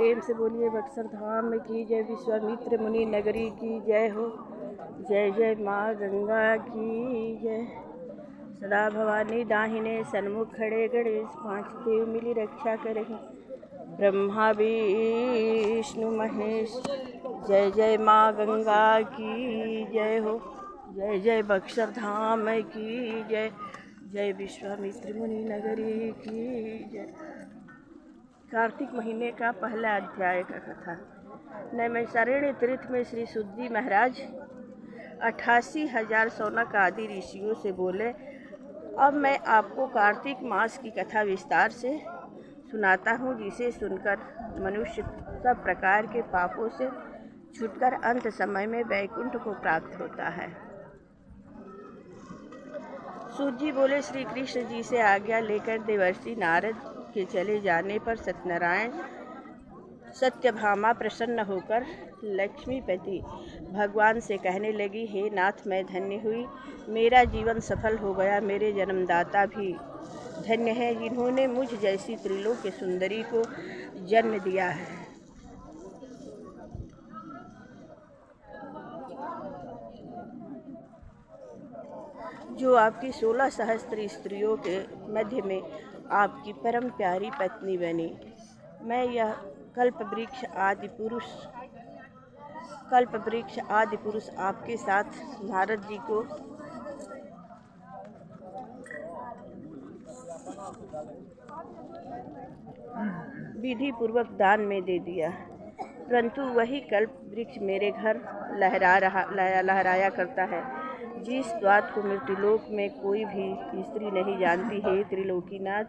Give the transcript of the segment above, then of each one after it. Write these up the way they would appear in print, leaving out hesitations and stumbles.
प्रेम से बोलिए बक्सर धाम की जय, विश्वामित्र मुनि नगरी की जय हो। जय जय माँ गंगा की जय। सदा भवानी दाहिने सन्मुख खड़े गणेश, पांच देव मिली रक्षा करें, ब्रह्मा विष्णु महेश। जय जय माँ गंगा की जय हो। जय जय बक्सर धाम की जय, जय विश्वामित्र मुनि नगरी की जय। कार्तिक महीने का पहला अध्याय का कथा। नैमिषारण्य तीर्थ में श्री सुत महाराज 88,000 शौनक आदि ऋषियों से बोले, अब मैं आपको कार्तिक मास की कथा विस्तार से सुनाता हूँ, जिसे सुनकर मनुष्य सब प्रकार के पापों से छूटकर अंत समय में वैकुंठ को प्राप्त होता है। सूत जी बोले, श्री कृष्ण जी से आज्ञा लेकर देवर्षि नारद के चले जाने पर सत्यनारायण सत्यभामा प्रसन्न होकर लक्ष्मीपति भगवान से कहने लगी, हे नाथ, मैं धन्य हुई, मेरा जीवन सफल हो गया। मेरे जन्मदाता भी धन्य है, जिन्होंने मुझ जैसी त्रिलोक्य सुंदरी को जन्म दिया है। जो आपकी 16 सहस्त्र स्त्रियों के मध्य में आपकी परम प्यारी पत्नी बनी। मैं यह कल्प वृक्ष आदि पुरुष आपके साथ नारद जी को विधि पूर्वक दान में दे दिया, परंतु वही कल्प वृक्ष मेरे घर लहराया करता है, जिस बात को मृत्युलोक में कोई भी स्त्री नहीं जानती है। त्रिलोकीनाथ,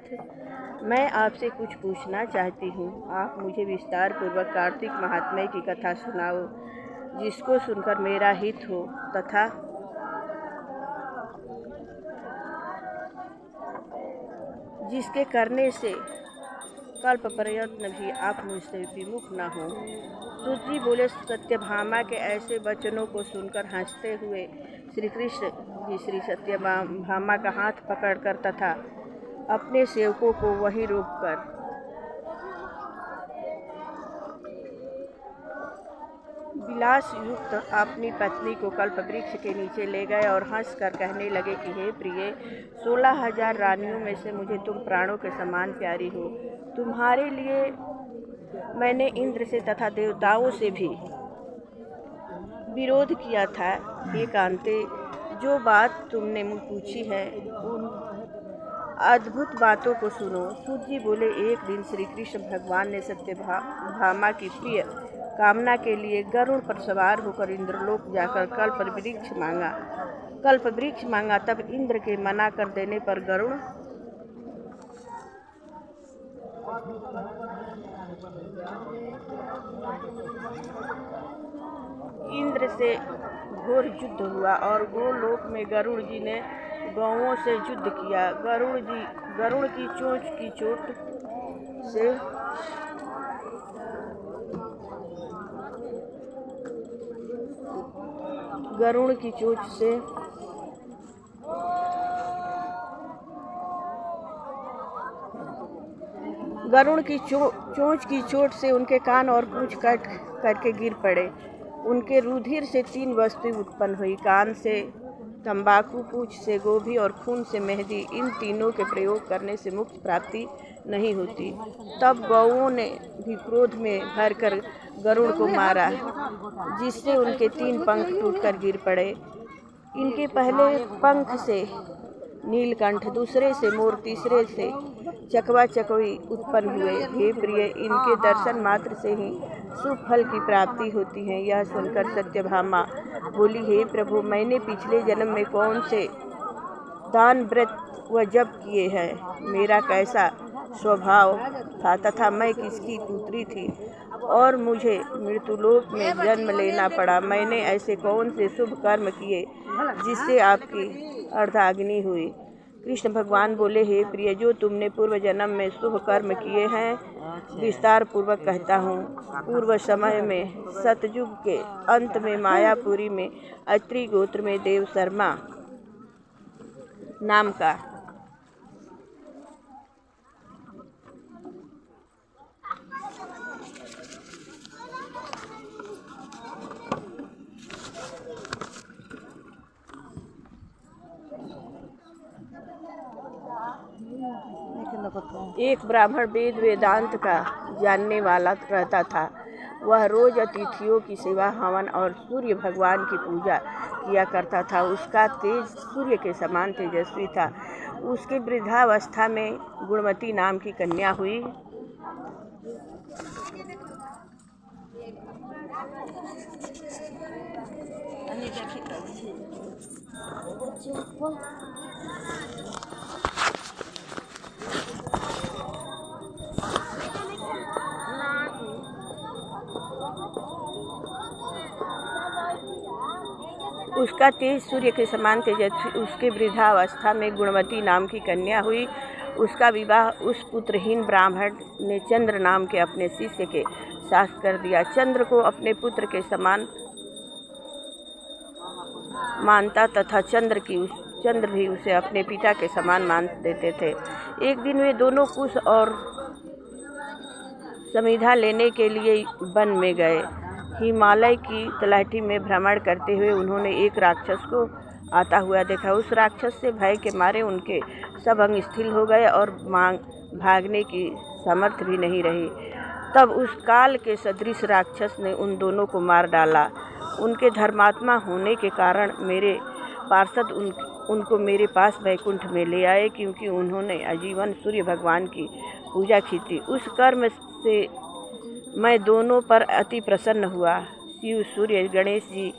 मैं आपसे कुछ पूछना चाहती हूँ। आप मुझे विस्तार पूर्वक कार्तिक महात्म्य की कथा सुनाओ, जिसको सुनकर मेरा हित हो, तथा जिसके करने से कल्प प्रयत्न भी आप मुझसे विमुख न हो। सूत जी बोले, सत्यभामा के ऐसे वचनों को सुनकर हंसते हुए श्री कृष्ण जी श्री सत्यभामा का हाथ पकड़कर तथा अपने सेवकों को वहीं रोककर विलास युक्त अपनी पत्नी को कल्प वृक्ष के नीचे ले गए और हंसकर कहने लगे कि हे प्रिय, 16,000 रानियों में से मुझे तुम प्राणों के समान प्यारी हो। तुम्हारे लिए मैंने इंद्र से तथा देवताओं से भी विरोध किया था। हे कांते, जो बात तुमने मुझे पूछी है, उन अद्भुत बातों को सुनो। सूत जी बोले, एक दिन श्री कृष्ण भगवान ने सत्यभामा की प्रिय कामना के लिए गरुड़ पर सवार होकर इंद्रलोक जाकर कल्प वृक्ष मांगा। तब इंद्र के मना कर देने पर गरुड़ इंद्र से घोर युद्ध हुआ और गोलोक में गरुड़ जी ने गौओं से युद्ध किया। गरुड़ की चोंच की चोट से चोंच की चोट से उनके कान और पूंछ कट करके गिर पड़े। उनके रुधिर से 3 वस्तुएं उत्पन्न हुई, कान से तंबाकू, पूंछ से गोभी और खून से मेहंदी। इन तीनों के प्रयोग करने से मुक्ति प्राप्ति नहीं होती। तब गौओं ने भी क्रोध में भरकर गरुड़ को मारा, जिससे उनके 3 पंख टूटकर गिर पड़े। इनके पहले पंख से नीलकंठ, दूसरे से मोर, तीसरे से चकवा चकवी उत्पन्न हुए। हे प्रिय, इनके दर्शन मात्र से ही शुभ फल की प्राप्ति होती है। यह सुनकर सत्यभामा बोली, हे प्रभु, मैंने पिछले जन्म में कौन से दान, व्रत व जप किए हैं, मेरा कैसा स्वभाव था तथा मैं किसकी पुत्री थी और मुझे मृत्युलोक में जन्म लेना पड़ा। मैंने ऐसे कौन से शुभ कर्म किए जिससे आपकी अर्धाग्नि हुई। कृष्ण भगवान बोले, हे प्रिय, जो तुमने पूर्व जन्म में शुभ कर्म किए हैं विस्तार पूर्वक कहता हूँ। पूर्व समय में सतयुग के अंत में मायापुरी में अत्रि गोत्र में देव शर्मा नाम का एक ब्राह्मण वेद वेदांत का जानने वाला रहता था। वह रोज अतिथियों की सेवा, हवन और सूर्य भगवान की पूजा किया करता था। उसका तेज सूर्य के समान तेजस्वी था। उसके वृद्धावस्था में गुणवती नाम की कन्या हुई। उसका तेज सूर्य के समान तेजस्वी उसके वृद्धावस्था में गुणवती नाम की कन्या हुई। उसका विवाह उस पुत्रहीन ब्राह्मण ने चंद्र नाम के अपने शिष्य के साथ कर दिया। चंद्र को अपने पुत्र के समान मानता तथा चंद्र भी उसे अपने पिता के समान मान देते थे। एक दिन वे दोनों कुश और समिधा लेने के लिए वन में गए। हिमालय की तलहटी में भ्रमण करते हुए उन्होंने एक राक्षस को आता हुआ देखा। उस राक्षस से भय के मारे उनके सब अंग स्थिर हो गए और भागने की समर्थ भी नहीं रही। तब उस काल के सदृश राक्षस ने उन दोनों को मार डाला। उनके धर्मात्मा होने के कारण मेरे पार्षद उनको मेरे पास वैकुंठ में ले आए, क्योंकि उन्होंने आजीवन सूर्य भगवान की पूजा की थी। उस कर्म से मैं दोनों पर अति प्रसन्न हुआ। शिव, सूर्य, गणेश जी,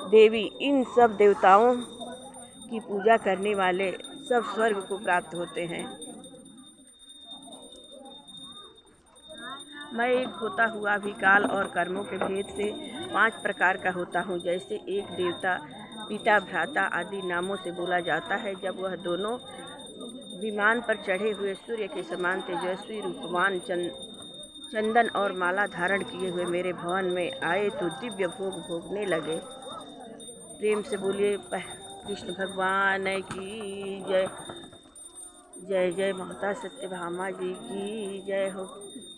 देवी, इन सब देवताओं की पूजा करने वाले सब स्वर्ग को प्राप्त होते हैं। मैं एक होता हुआ भी काल और कर्मों के भेद से 5 प्रकार का होता हूँ। जैसे एक देवता, पिता, भ्राता आदि नामों से बोला जाता है। जब वह दोनों विमान पर चढ़े हुए सूर्य के समान तेजस्वी रूपवान चंदन और माला धारण किए हुए मेरे भवन में आए तो दिव्य भोग भोगने लगे। प्रेम से बोलिए कृष्ण भगवान की जय। जय जय माता सत्यभामा जी की जय हो।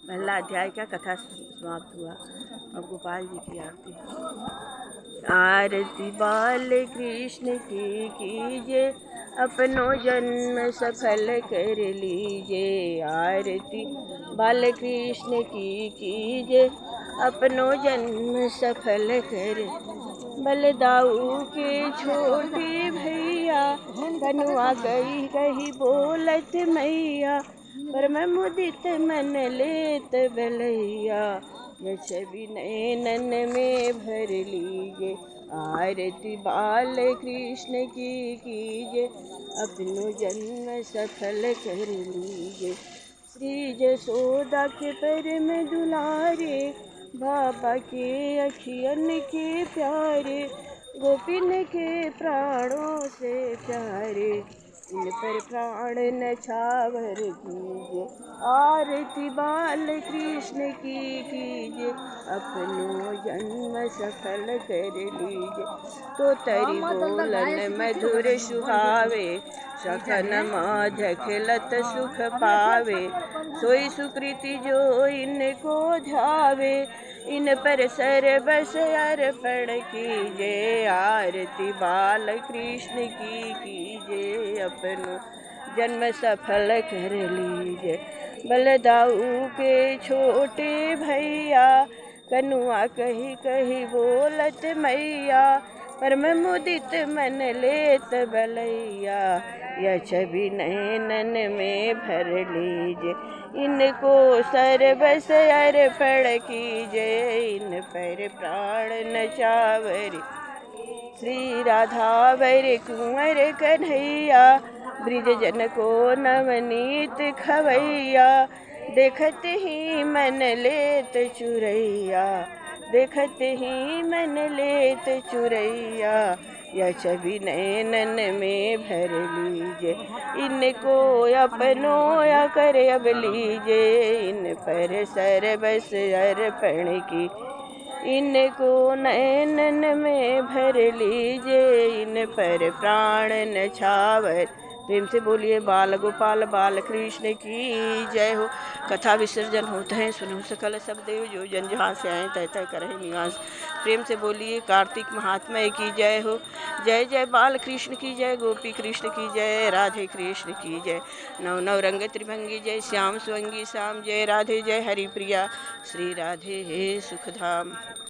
पहला अध्याय का कथा समाप्त हुआ। अब गोपाल जी की आरती बाल कृष्ण की कीजिए, अपनो जन्म सफल कर लीजिए। आरती बाल कृष्ण की कीजिए, अपनो जन्म सफल कर। बलदाऊ के छोटे भैया, कनुआ कही कही बोलत मैया, परम मुदित मन लेत बलैया। छवि नैनन में भर लीजिए। आरती बाल कृष्ण की कीजिए, अपनो जन्म सफल कर लीजिए। श्री जसोदा के परम दुलारे, बाबा के अखियन के प्यारे, गोपिन के प्राणों से प्यारे, इन पर प्राण नछावर कीजिए। आरती बाल कृष्ण की कीजिए, अपनो जन्म सफल कर लीजिए। तो तरी बोलन मधुर सुहावे, सखन माधक लत सुख पावे। सोई सुकृति जो इनको ध्यावे, इन पर सर्वस अर्पण कीजिए। आरती बाल कृष्ण की कीजिए, अपनो जन्म सफल कर लीजिए। बलदाऊ के छोटे भैया, कनुआ कही कही बोलत मैया, परम मुदित मन लेत बलैया। यह छवि नैनन में भर लीजिए, इनको सर्वस अर्पण कीजिए। इन पर प्राण नचावर, श्री राधावर कुंवर कन्हैया, ब्रिज जन को नवनीत खवैया। देखत ही मन लेत चुरैया, देखत ही मन लेत चुरैया। यह छवि नैनन में भर लीजिए, इनको अपनो या कर अब लीजिए। इन पर सर्वस अर्पण की, इनको नैनन में भर लीजिए। इन पर प्राण नछावर। प्रेम से बोलिए बाल गोपाल बाल कृष्ण की जय हो। कथा विसर्जन होते हैं, सुनो सकल सब देव, जो जन जहाँ से आए तय तय करें निवास। प्रेम से बोलिए कार्तिक महात्मा की जय हो। जय जय बाल कृष्ण की जय, गोपी कृष्ण की जय, राधे कृष्ण की जय। नव नव रंग त्रिभंगी जय, श्याम स्वंगी श्याम जय, राधे जय हरि प्रिया, श्री राधे सुखधाम।